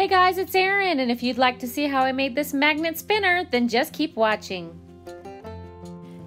Hey guys, it's Erin, and if you'd like to see how I made this magnet spinner, then just keep watching.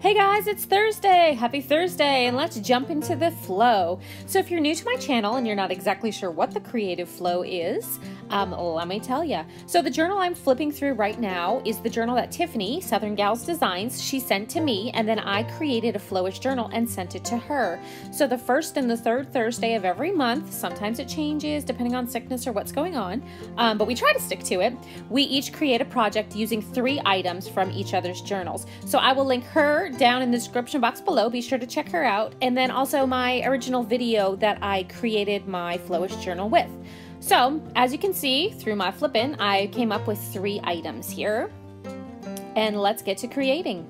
Hey guys, it's Thursday! Happy Thursday, and let's jump into the flow. So if you're new to my channel and you're not exactly sure what the creative flow is, let me tell you. So the journal I'm flipping through right now is the journal that Tiffany, Southern Gals Designs, she sent to me, and then I created a Flowish Journal and sent it to her. So the first and the third Thursday of every month, sometimes it changes depending on sickness or what's going on, but we try to stick to it. We each create a project using 3 items from each other's journals. So I will link her down in the description box below. Be sure to check her out, and then also my original video that I created my Flowish Journal with. So as you can see through my flipping, I came up with 3 items here, and let's get to creating.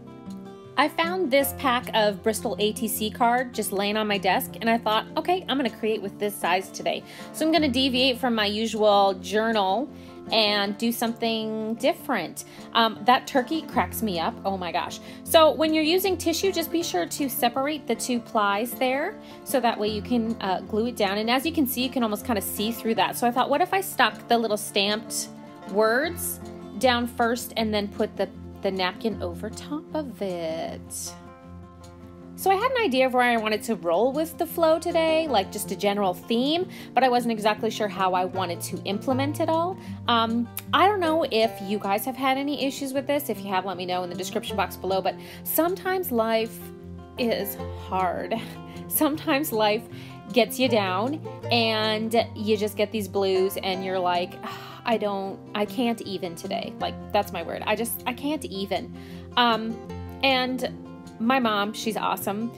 I found this pack of Bristol ATC card just laying on my desk, and I thought, okay, I'm gonna create with this size today. So I'm gonna deviate from my usual journal and do something different. That turkey cracks me up, oh my gosh. So when you're using tissue, just be sure to separate the 2 plies there, so that way you can glue it down. And as you can see, you can almost kind of see through that. So I thought, what if I stuck the little stamped words down first and then put the napkin over top of it? So I had an idea of where I wanted to roll with the flow today, like just a general theme, but I wasn't exactly sure how I wanted to implement it all. I don't know if you guys have had any issues with this. If you have, let me know in the description box below, but sometimes life is hard. Sometimes life gets you down and you just get these blues and you're like, I can't even today. Like, that's my word. I can't even. And my mom, she's awesome.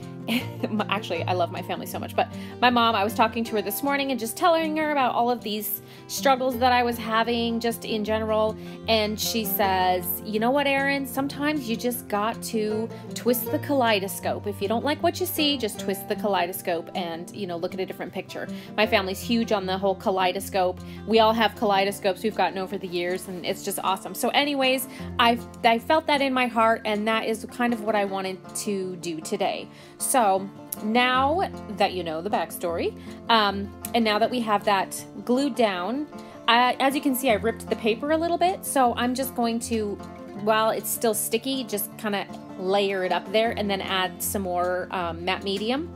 Actually, I love my family so much, but my mom, I was talking to her this morning and just telling her about all of these struggles that I was having just in general, and she says, you know what, Erin, sometimes you just got to twist the kaleidoscope. If you don't like what you see, just twist the kaleidoscope and, you know, look at a different picture. My family's huge on the whole kaleidoscope. We all have kaleidoscopes we've gotten over the years, and it's just awesome. So anyways, I felt that in my heart, and that is kind of what I wanted to do today. So now that you know the backstory, and now that we have that glued down, as you can see, I ripped the paper a little bit. So I'm just going to, while it's still sticky, just kind of layer it up there and then add some more matte medium.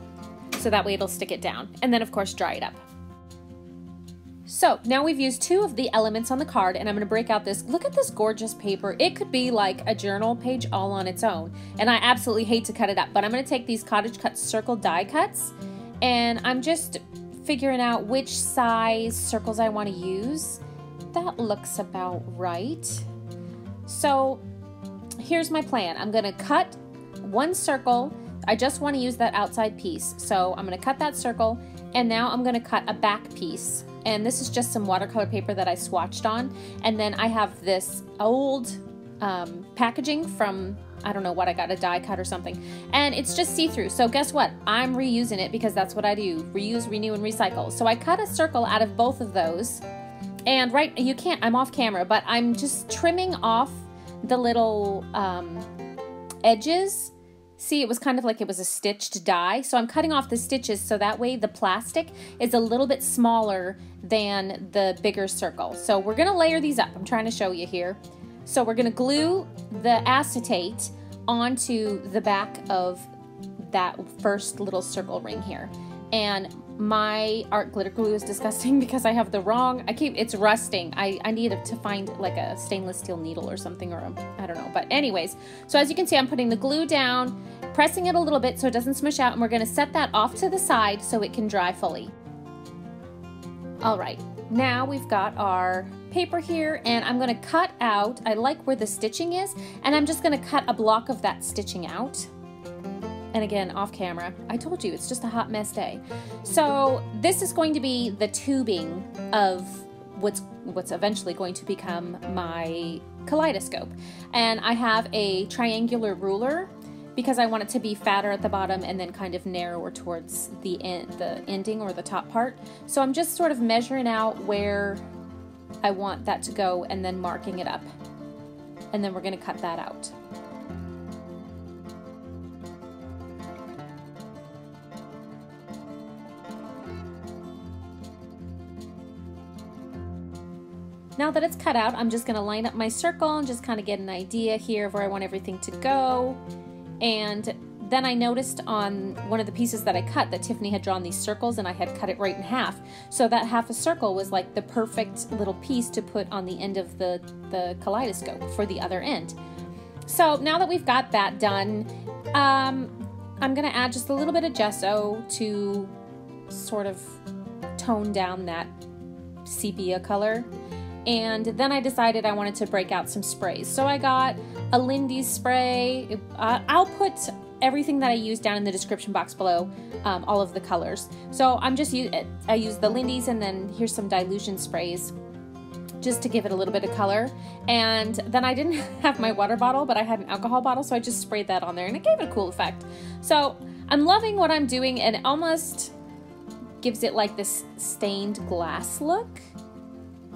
So that way it'll stick it down. And then of course, dry it up. So now we've used 2 of the elements on the card, and I'm going to break out this. Look at this gorgeous paper. It could be like a journal page all on its own, and I absolutely hate to cut it up, but I'm going to take these Cottage Cut circle die cuts, and I'm just figuring out which size circles I want to use. That looks about right. So here's my plan. I'm going to cut 1 circle. I just want to use that outside piece, so I'm going to cut that circle, and now I'm going to cut a back piece. And this is just some watercolor paper that I swatched on. And then I have this old packaging from, I don't know what, I got a die cut or something. And it's just see-through. So guess what? I'm reusing it because that's what I do. Reuse, renew, and recycle. So I cut a circle out of both of those. And you can't, I'm off camera, but I'm just trimming off the little edges. See, it was kind of like it was a stitched die. So I'm cutting off the stitches so that way the plastic is a little bit smaller than the bigger circle. So we're gonna layer these up. I'm trying to show you here. So we're gonna glue the acetate onto the back of that first little circle ring here. And my art glitter glue is disgusting because I have the wrong, it's rusting. I need to find like a stainless steel needle or something, or I don't know. But anyways, so as you can see, I'm putting the glue down, pressing it a little bit so it doesn't smush out, and we're gonna set that off to the side so it can dry fully. All right, now we've got our paper here, and I'm gonna cut out, I like where the stitching is, and I'm just gonna cut a block of that stitching out. And again, off camera, I told you, it's just a hot mess day. So this is going to be the tubing of what's eventually going to become my kaleidoscope. And I have a triangular ruler because I want it to be fatter at the bottom and then kind of narrower towards the ending or the top part. So I'm just sort of measuring out where I want that to go and then marking it up. And then we're gonna cut that out. now that it's cut out, I'm just gonna line up my circle and just kind of get an idea here of where I want everything to go. And then I noticed on one of the pieces that I cut that Tiffany had drawn these circles, and I had cut it right in half. So that half a circle was like the perfect little piece to put on the end of the kaleidoscope for the other end. So now that we've got that done, I'm gonna add just a little bit of gesso to sort of tone down that sepia color. And then I decided I wanted to break out some sprays. So I got a Lindy spray. I'll put everything that I use down in the description box below, all of the colors. So I use the Lindy's, and then here's some Dylusion sprays just to give it a little bit of color. And then I didn't have my water bottle, but I had an alcohol bottle, so I just sprayed that on there and it gave it a cool effect. So I'm loving what I'm doing, and it almost gives it like this stained glass look.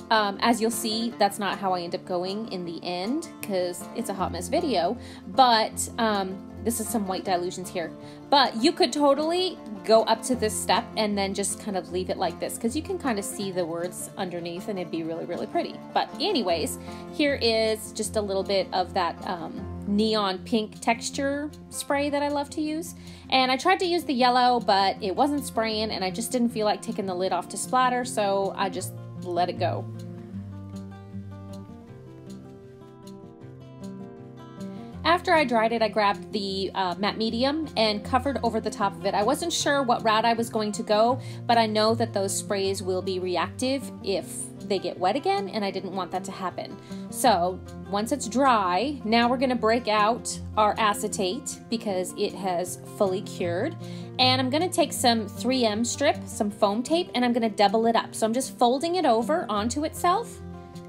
As you'll see, that's not how I end up going in the end because it's a hot mess video, but this is some white Dylusions here. But you could totally go up to this step and then just kind of leave it like this, because you can kind of see the words underneath and it'd be really, really pretty. But anyways, here is just a little bit of that neon pink texture spray that I love to use. And I tried to use the yellow, but it wasn't spraying, and I just didn't feel like taking the lid off to splatter, so I just let it go. After I dried it, I grabbed the matte medium and covered over the top of it. I wasn't sure what route I was going to go, but I know that those sprays will be reactive if they get wet again, and I didn't want that to happen. So once it's dry, now we're gonna break out our acetate because it has fully cured. And I'm gonna take some 3M strip, some foam tape, and I'm gonna double it up. So I'm just folding it over onto itself,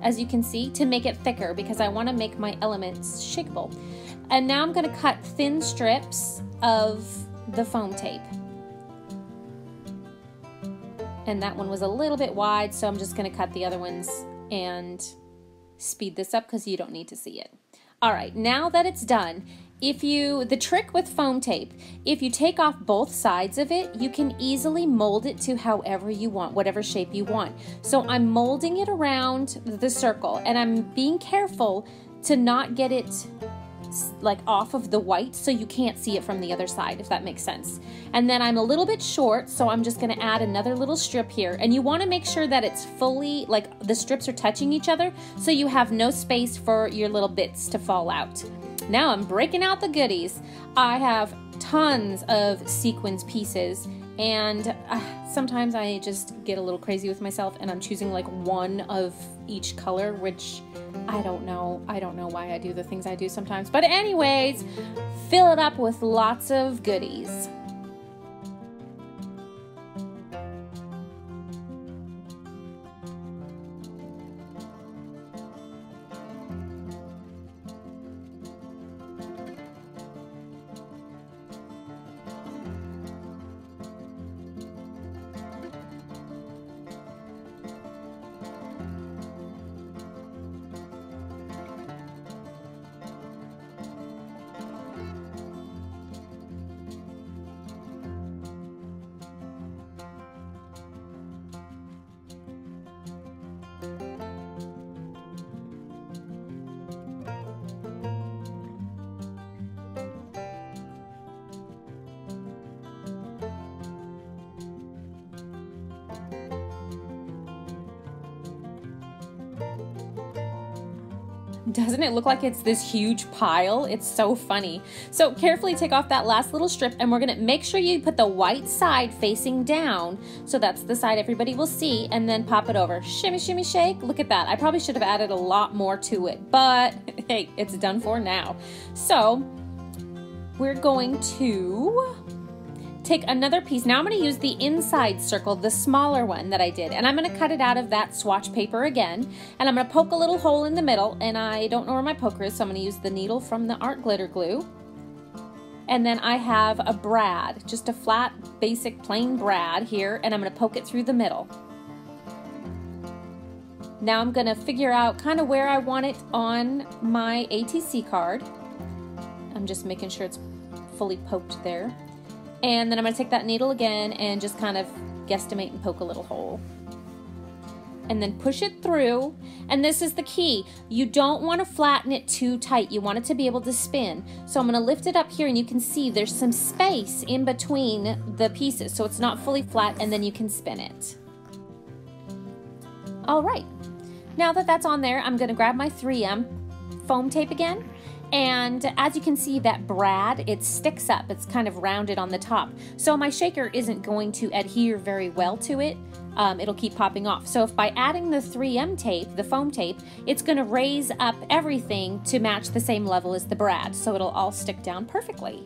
as you can see, to make it thicker because I wanna make my elements shakeable. And now I'm gonna cut thin strips of the foam tape. And that one was a little bit wide, so I'm just gonna cut the other ones and speed this up because you don't need to see it. All right, now that it's done, the trick with foam tape, if you take off both sides of it, you can easily mold it to however you want, whatever shape you want. So I'm molding it around the circle, and I'm being careful to not get it like off of the white so you can't see it from the other side, if that makes sense. And then I'm a little bit short, so I'm just gonna add another little strip here. And you wanna make sure that it's fully, like the strips are touching each other so you have no space for your little bits to fall out. Now I'm breaking out the goodies. I have tons of sequins pieces, and sometimes I just get a little crazy with myself and I'm choosing like one of each color, which I don't know why I do the things I do sometimes. But anyways, fill it up with lots of goodies. Doesn't it look like it's this huge pile? It's so funny. So carefully take off that last little strip, and we're gonna make sure you put the white side facing down, so that's the side everybody will see, and then pop it over. Shimmy, shimmy, shake. Look at that. I probably should have added a lot more to it, but hey, it's done for now. So we're going to take another piece. Now I'm going to use the inside circle, the smaller one that I did, and I'm going to cut it out of that swatch paper again, and I'm going to poke a little hole in the middle, and I don't know where my poker is, so I'm going to use the needle from the art glitter glue. And then I have a brad, just a flat, basic, plain brad here, and I'm going to poke it through the middle. Now I'm going to figure out kind of where I want it on my ATC card. I'm just making sure it's fully poked there. And then I'm going to take that needle again and just kind of guesstimate and poke a little hole. and then push it through. And this is the key. You don't want to flatten it too tight. You want it to be able to spin. So I'm going to lift it up here, and you can see there's some space in between the pieces, so it's not fully flat, and then you can spin it. All right. Now that that's on there, I'm going to grab my 3M foam tape again. And as you can see, that brad, it sticks up. It's kind of rounded on the top. So my shaker isn't going to adhere very well to it. It'll keep popping off. So if by adding the 3M tape, the foam tape, it's going to raise up everything to match the same level as the brad. So it'll all stick down perfectly.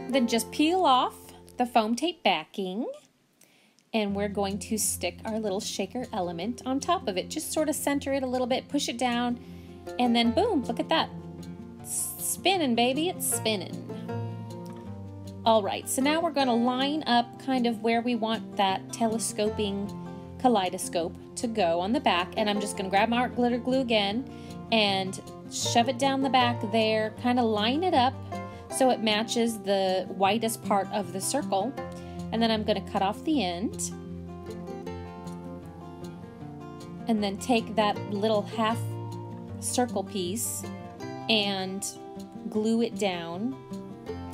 Then just peel off the foam tape backing, and we're going to stick our little shaker element on top of it. Just sort of center it a little bit, push it down, and then boom, look at that. It's spinning, baby, it's spinning. All right, so now we're gonna line up kind of where we want that telescoping kaleidoscope to go on the back, and I'm just gonna grab my art glitter glue again and shove it down the back there, kind of line it up so it matches the widest part of the circle. And then I'm going to cut off the end and then take that little half circle piece and glue it down.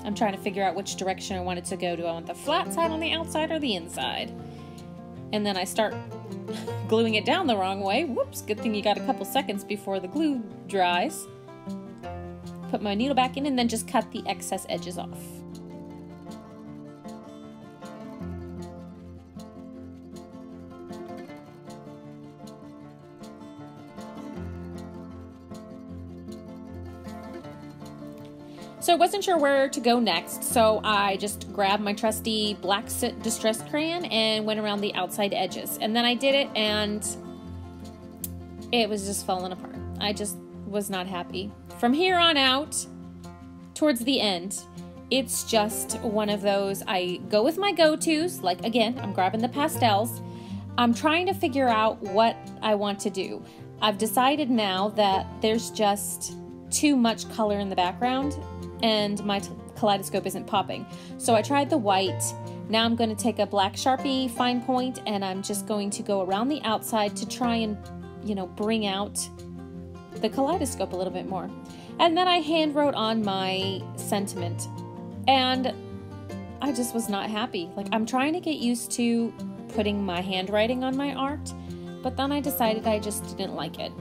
I'm trying to figure out which direction I want it to go. Do I want the flat side on the outside or the inside? And then I start gluing it down the wrong way. Whoops, good thing you got a couple seconds before the glue dries. Put my needle back in and then just cut the excess edges off. So I wasn't sure where to go next, so I just grabbed my trusty black soot distress crayon and went around the outside edges. And then I did it, and it was just falling apart. I just was not happy. From here on out, towards the end, it's just one of those, I go with my go-tos, like again, I'm grabbing the pastels. I'm trying to figure out what I want to do. I've decided now that there's just too much color in the background and my kaleidoscope isn't popping. So I tried the white. Now I'm going to take a black Sharpie fine point, and I'm just going to go around the outside to try and, you know, bring out the kaleidoscope a little bit more. And then I hand wrote on my sentiment, and I just was not happy. Like, I'm trying to get used to putting my handwriting on my art, but then I decided I just didn't like it.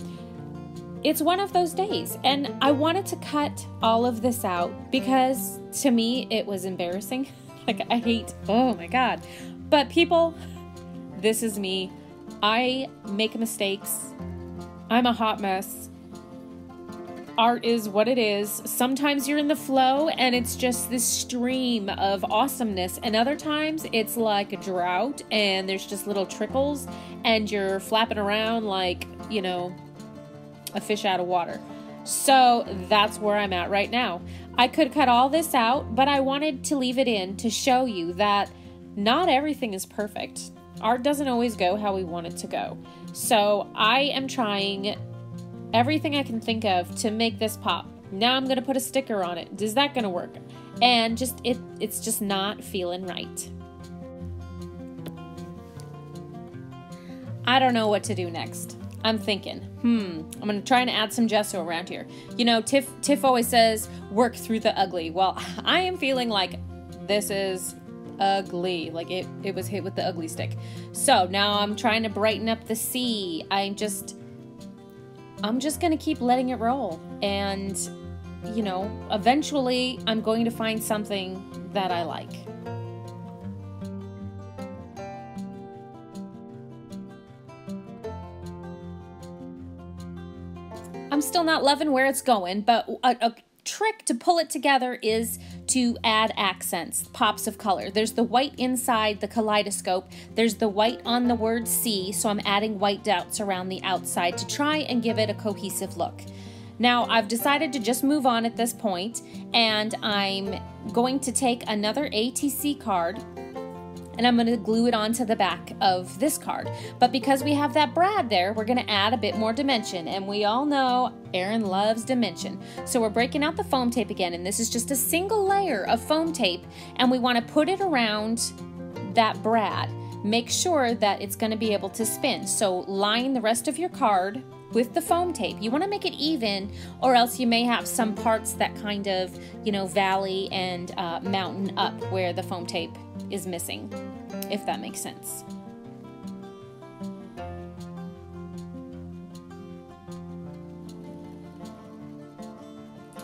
It's one of those days, and I wanted to cut all of this out because to me it was embarrassing. Like, I hate, oh my God. But people, this is me. I make mistakes. I'm a hot mess. Art is what it is. Sometimes you're in the flow and it's just this stream of awesomeness, and other times it's like a drought and there's just little trickles and you're flapping around like, you know, a fish out of water. So that's where I'm at right now. I could cut all this out, but I wanted to leave it in to show you that not everything is perfect. Art doesn't always go how we want it to go. So I am trying everything I can think of to make this pop. Now I'm gonna put a sticker on it. Is that gonna work? And just it's just not feeling right. I don't know what to do next. I'm thinking, I'm gonna try and add some gesso around here. You know, Tiff always says, work through the ugly. Well, I am feeling like this is ugly. Like it was hit with the ugly stick. So now I'm trying to brighten up the sea. I'm just gonna keep letting it roll. And, you know, eventually I'm going to find something that I like. I'm still not loving where it's going, but a trick to pull it together is to add accents, pops of color. There's the white inside the kaleidoscope. There's the white on the word sea, so I'm adding white dots around the outside to try and give it a cohesive look. Now, I've decided to just move on at this point, and I'm going to take another ATC card, and I'm going to glue it onto the back of this card. But because we have that brad there, we're going to add a bit more dimension, and we all know Erin loves dimension. So we're breaking out the foam tape again, and this is just a single layer of foam tape, and we want to put it around that brad. Make sure that it's going to be able to spin. So line the rest of your card with the foam tape. You want to make it even, or else you may have some parts that kind of, you know, valley and mountain up where the foam tape is missing, if that makes sense.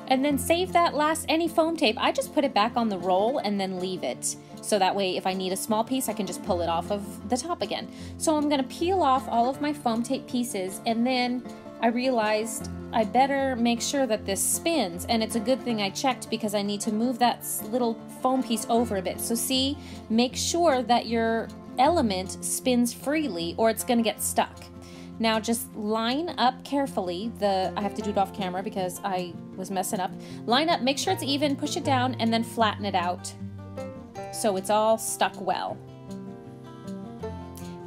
And then save that last, any foam tape. I just put it back on the roll and then leave it. So that way, if I need a small piece, I can just pull it off of the top again. So I'm gonna peel off all of my foam tape pieces, and then I realized I better make sure that this spins, and it's a good thing I checked because I need to move that little foam piece over a bit. So see, make sure that your element spins freely or it's gonna get stuck. Now just line up carefully, I have to do it off camera because I was messing up. Line up, make sure it's even, push it down, and then flatten it out so it's all stuck well.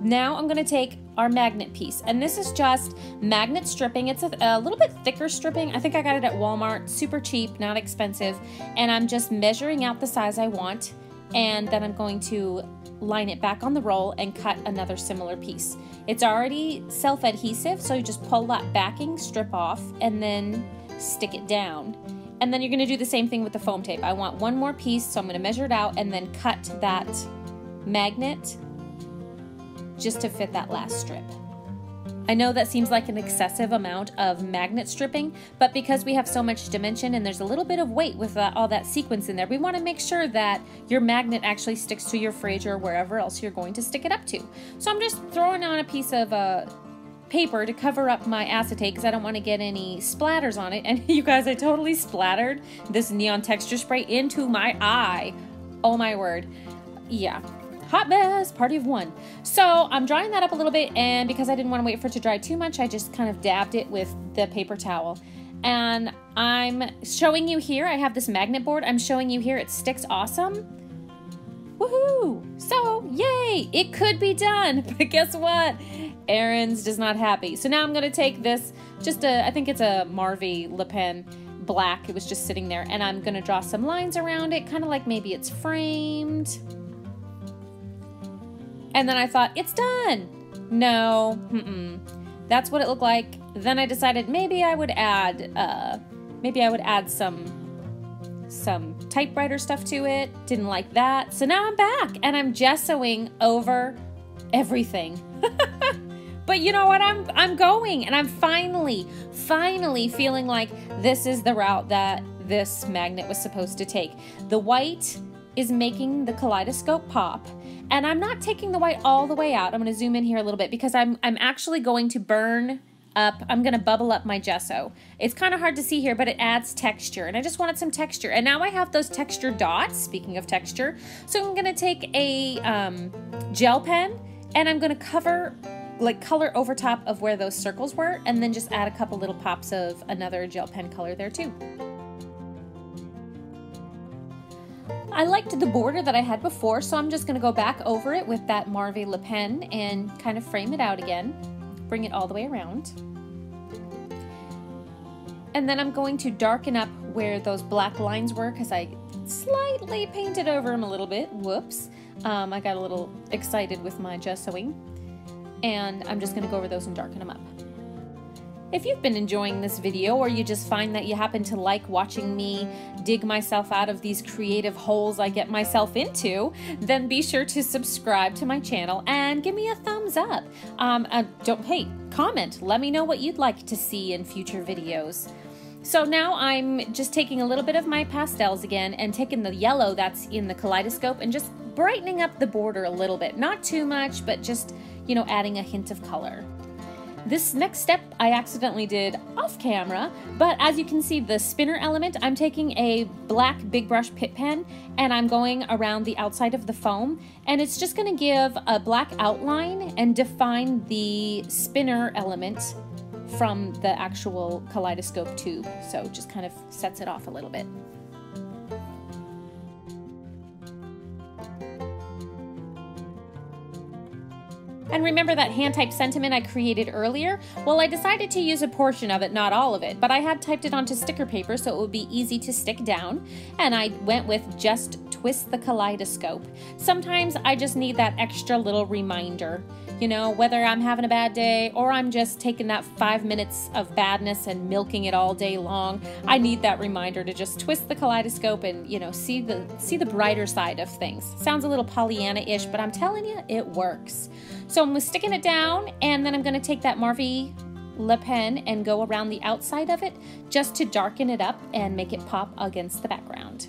Now I'm going to take our magnet piece, and this is just magnet stripping. It's a little bit thicker stripping. I think I got it at Walmart, super cheap, not expensive, and I'm just measuring out the size I want, and then I'm going to line it back on the roll and cut another similar piece. It's already self-adhesive, so you just pull that backing strip off and then stick it down. And then you're going to do the same thing with the foam tape. I want one more piece, so I'm going to measure it out and then cut that magnet just to fit that last strip. I know that seems like an excessive amount of magnet stripping, but because we have so much dimension and there's a little bit of weight with all that sequence in there, we want to make sure that your magnet actually sticks to your fridge or wherever else you're going to stick it up to. So I'm just throwing on a piece of paper to cover up my acetate because I don't want to get any splatters on it. And you guys, I totally splattered this neon texture spray into my eye. Oh my word. Yeah. Hot mess, party of one. So I'm drying that up a little bit, and because I didn't want to wait for it to dry too much, I just kind of dabbed it with the paper towel. And I'm showing you here, I have this magnet board. I'm showing you here, it sticks awesome. Woohoo! So, yay! It could be done, but guess what? Erin's just not happy. So now I'm gonna take this, I think it's a Marvy Le Pen black. It was just sitting there, and I'm gonna draw some lines around it, kind of like maybe it's framed. And then I thought, it's done. No, that's what it looked like. Then I decided maybe I would add some typewriter stuff to it. Didn't like that. So now I'm back and I'm gessoing over everything. But you know what? I'm going, and I'm finally feeling like this is the route that this magnet was supposed to take. The white is making the kaleidoscope pop. And I'm not taking the white all the way out. I'm going to zoom in here a little bit because I'm actually going to burn up, I'm going to bubble up my gesso. It's kind of hard to see here, but it adds texture, and I just wanted some texture. And now I have those texture dots, speaking of texture. So I'm going to take a gel pen, and I'm going to color over top of where those circles were, and then just add a couple little pops of another gel pen color there too. I liked the border that I had before, so I'm just going to go back over it with that Marvy Le Pen and kind of frame it out again. Bring it all the way around. And then I'm going to darken up where those black lines were because I slightly painted over them a little bit. Whoops. I got a little excited with my gessoing. And I'm just going to go over those and darken them up. If you've been enjoying this video, or you just find that you happen to like watching me dig myself out of these creative holes I get myself into, then be sure to subscribe to my channel and give me a thumbs up. Hey, comment. Let me know what you'd like to see in future videos. So now I'm just taking a little bit of my pastels again and taking the yellow that's in the kaleidoscope and just brightening up the border a little bit. Not too much, but just, you know, adding a hint of color. This next step I accidentally did off camera, but as you can see, the spinner element, I'm taking a black big brush Pit pen and I'm going around the outside of the foam, and it's just going to give a black outline and define the spinner element from the actual kaleidoscope tube. So it just kind of sets it off a little bit. And remember that hand-typed sentiment I created earlier? Well, I decided to use a portion of it, not all of it, but I had typed it onto sticker paper so it would be easy to stick down, and I went with just twist the kaleidoscope. Sometimes I just need that extra little reminder. You know, whether I'm having a bad day or I'm just taking that 5 minutes of badness and milking it all day long, I need that reminder to just twist the kaleidoscope and, you know, see the brighter side of things. Sounds a little Pollyanna-ish, but I'm telling you, it works. So I'm sticking it down, and then I'm going to take that Morphe Le Pen and go around the outside of it just to darken it up and make it pop against the background.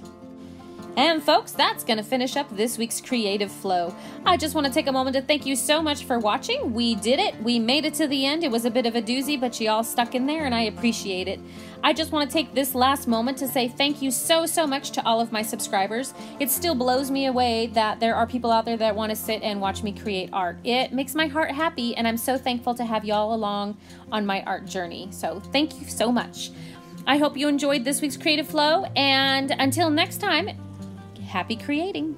And folks, that's going to finish up this week's creative flow. I just want to take a moment to thank you so much for watching. We did it. We made it to the end. It was a bit of a doozy, but you all stuck in there and I appreciate it. I just want to take this last moment to say thank you so much to all of my subscribers. It still blows me away that there are people out there that want to sit and watch me create art. It makes my heart happy, and I'm so thankful to have y'all along on my art journey. So thank you so much. I hope you enjoyed this week's creative flow, and until next time, happy creating.